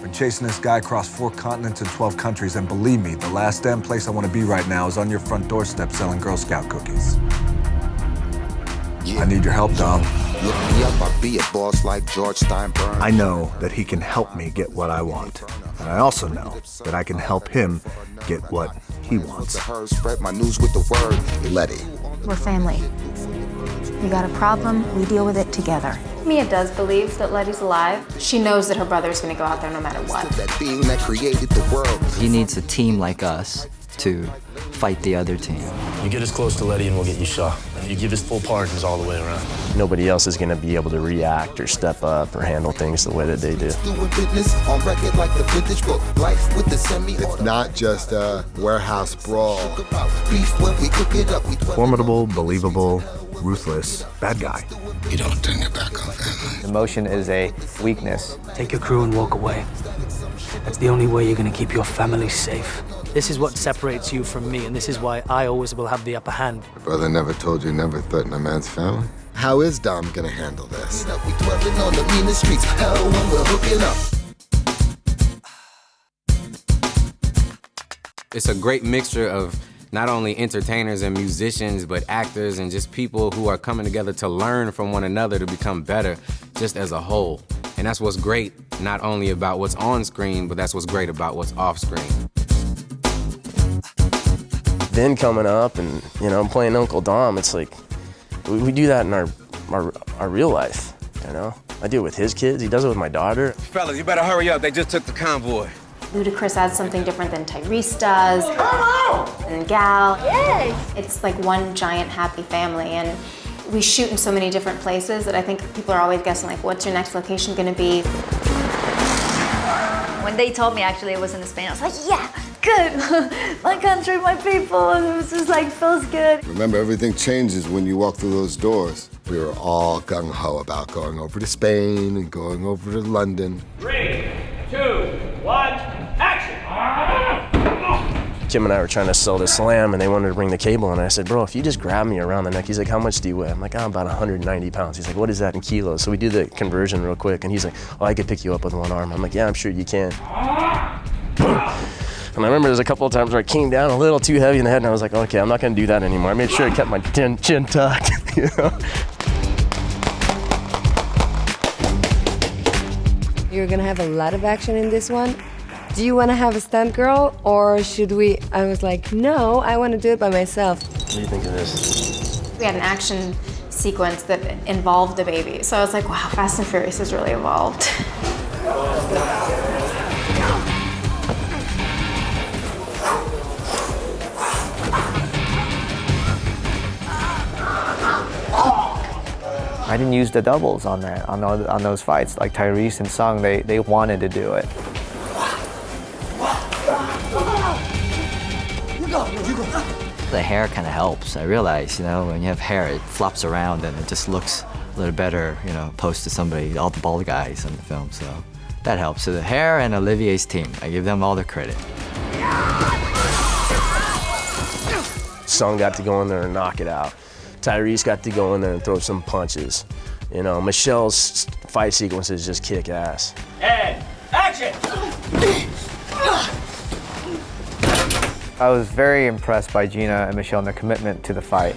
Been chasing this guy across 4 continents and 12 countries, and believe me, the last damn place I want to be right now is on your front doorstep selling Girl Scout cookies. I need your help, Dom. Look me up, I'll be a boss like George Steinbrenner. I know that he can help me get what I want. And I also know that I can help him get what he wants. Spread my news with the word. Letty. We're family. You got a problem, we deal with it together. Mia does believe that Letty's alive. She knows that her brother's gonna go out there no matter what. That being that created the world. He needs a team like us to fight the other team. You get as close to Letty and we'll get you shot. You give us full pardons all the way around. Nobody else is going to be able to react or step up or handle things the way that they do. It's not just a warehouse brawl. Formidable, believable, ruthless, bad guy. You don't turn your back on family. Emotion is a weakness. Take your crew and walk away. That's the only way you're going to keep your family safe. This is what separates you from me, and this is why I always will have the upper hand. Your brother never told you never threaten a man's family? How is Dom gonna handle this? It's a great mixture of not only entertainers and musicians, but actors and just people who are coming together to learn from one another to become better just as a whole. And that's what's great, not only about what's on screen, but that's what's great about what's off screen. Then coming up and, I'm playing Uncle Dom, it's like, we do that in our real life, I do it with his kids, he does it with my daughter. Fellas, you better hurry up, they just took the convoy. Ludacris adds something different than Tyrese does. And Gal. Yay! It's like one giant happy family, and we shoot in so many different places that I think people are always guessing, like, what's your next location gonna be? When they told me actually it was in Spain, I was like, yeah, good. My country, my people, and it was just like, feels good. Remember, everything changes when you walk through those doors. We were all gung-ho about going over to Spain and going over to London. 3, 2, 1, action! Kim and I were trying to sell this lamb, and they wanted to bring the cable, and I said, bro, if you just grab me around the neck, he's like, how much do you weigh? I'm like, I'm about 190 pounds. He's like, what is that in kilos? So we do the conversion real quick, and he's like, oh, I could pick you up with one arm. I'm like, yeah, I'm sure you can. And I remember there's a couple of times where I came down a little too heavy in the head, and I was like, okay, I'm not gonna do that anymore. I made sure I kept my chin tucked, You're gonna have a lot of action in this one. Do you wanna have a stunt girl, or should we? I was like, no, I wanna do it by myself. What do you think of this? We had an action sequence that involved the baby. So I was like, wow, Fast and Furious has really evolved. I didn't use the doubles on that, on those fights. Like Tyrese and Sung, they wanted to do it. The hair kind of helps. I realize, when you have hair, it flops around and it just looks a little better, opposed to somebody, all the bald guys in the film. So that helps. So the hair and Olivier's team, I give them all the credit. Sung got to go in there and knock it out. Tyrese got to go in there and throw some punches. Michelle's fight sequences just kick ass. And action! I was very impressed by Gina and Michelle and their commitment to the fight.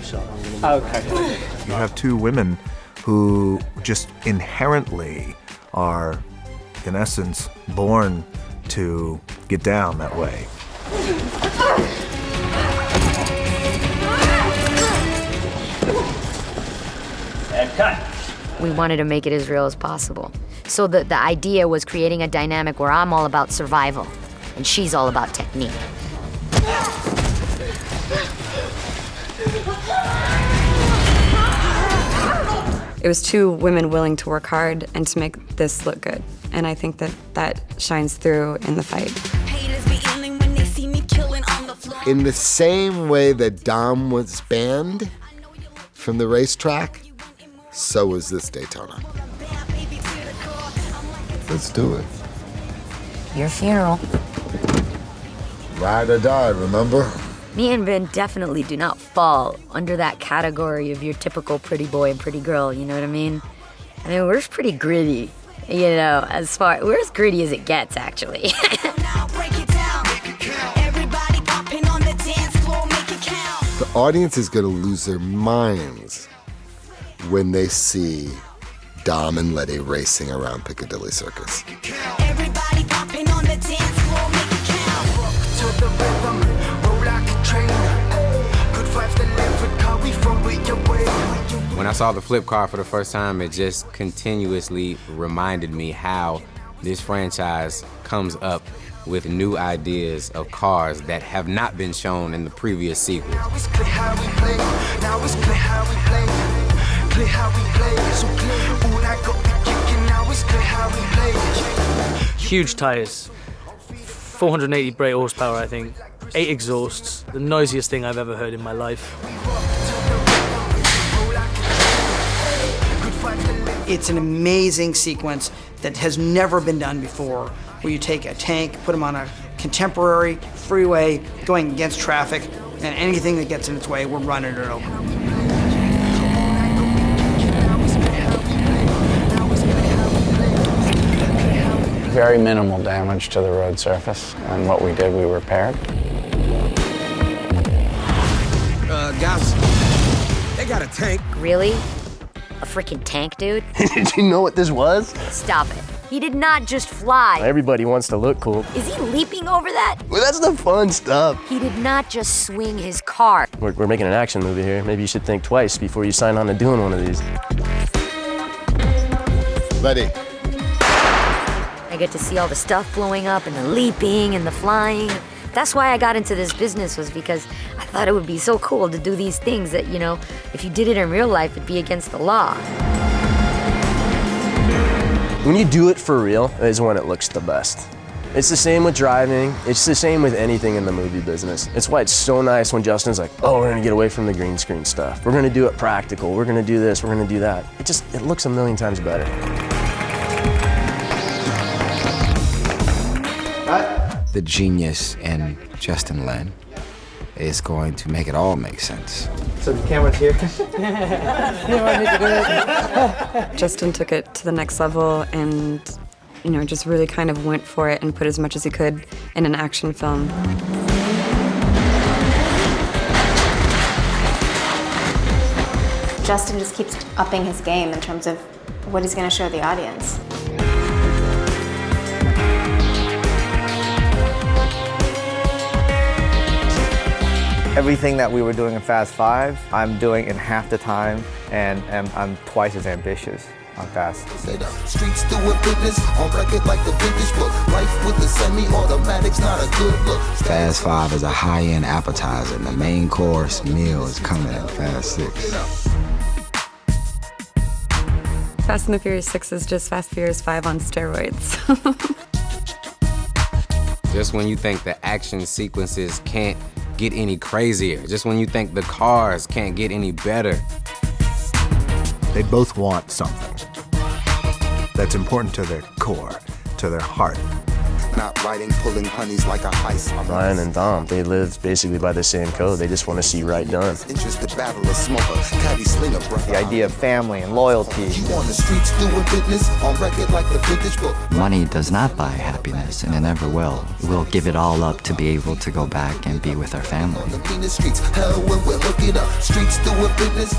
Okay. You have two women who just inherently are, in essence, born to get down that way. And cut. We wanted to make it as real as possible. So the idea was creating a dynamic where I'm all about survival, and she's all about technique. It was two women willing to work hard and to make this look good. And I think that shines through in the fight. In the same way that Dom was banned from the racetrack, so was this Daytona. Let's do it. Your funeral. Ride or die, remember? Me and Ben definitely do not fall under that category of your typical pretty boy and pretty girl, you know what I mean? I mean, we're just pretty gritty. You know, we're as gritty as it gets, actually. The audience is going to lose their minds when they see Dom and Letty racing around Piccadilly Circus. Everybody popping on the dance floor, make it count. Rock to the rhythm, roll like a train. Good vibes delivered, car we from with your way. When I saw the flip car for the first time, it just continuously reminded me how this franchise comes up with new ideas of cars that have not been shown in the previous sequels. Now it's clear how we play. Now it's clear how we play. Clear how we play. So clear. All I got the kicking. Now it's clear how we play. Huge tires, 480 brake horsepower, I think, 8 exhausts, the noisiest thing I've ever heard in my life. It's an amazing sequence that has never been done before, where you take a tank, put them on a contemporary freeway going against traffic, and anything that gets in its way, we're running it over. Very minimal damage to the road surface, and what we did, we repaired. Guys, they got a tank. Really? A freaking tank, dude? Did you know what this was? Stop it. He did not just fly. Everybody wants to look cool. Is he leaping over that? Well, that's the fun stuff. He did not just swing his car. We're making an action movie here. Maybe you should think twice before you sign on to doing one of these. Letty. I get to see all the stuff blowing up and the leaping and the flying. That's why I got into this business, was because I thought it would be so cool to do these things that, you know, if you did it in real life, it'd be against the law. When you do it for real is when it looks the best. It's the same with driving. It's the same with anything in the movie business. It's why it's so nice when Justin's like, oh, we're gonna get away from the green screen stuff. We're gonna do it practical. We're gonna do this, we're gonna do that. It looks a million times better. The genius in Justin Lin is going to make it all make sense. So the camera's here. Justin took it to the next level and, you know, just really kind of went for it and put as much as he could in an action film. Justin just keeps upping his game in terms of what he's going to show the audience. Everything that we were doing in Fast 5, I'm doing in half the time, and I'm twice as ambitious on Fast 6. Streets doing business on record like the vintage book. Life with the semi-automatic's not a good look. Fast 5 is a high-end appetizer, and the main course meal is coming in Fast 6. Fast and the Furious 6 is just Fast Furious 5 on steroids. Just when you think the action sequences can't get any crazier, just when you think the cars can't get any better. They both want something that's important to their core, to their heart. Not riding, pulling honeys like a heist. Ryan and Dom, they live basically by the same code. They just want to see right done. Interested battle of smoker, caddy slinger, brother. The idea of family and loyalty. You on the streets doing business on record like the vintage book. Money does not buy happiness, and it never will. We'll give it all up to be able to go back and be with our family.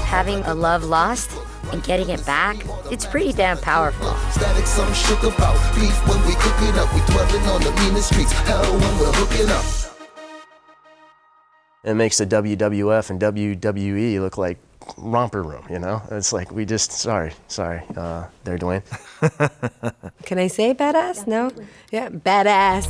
Having a love lost and getting it back, it's pretty damn powerful. Static, some shook about beef when we cook it up. We dwelling on the meanest streets. Hell when we're hooking up. It makes the WWF and WWE look like romper room, you know? It's like we just, sorry, there, Dwayne. Can I say badass? No? Yeah, badass.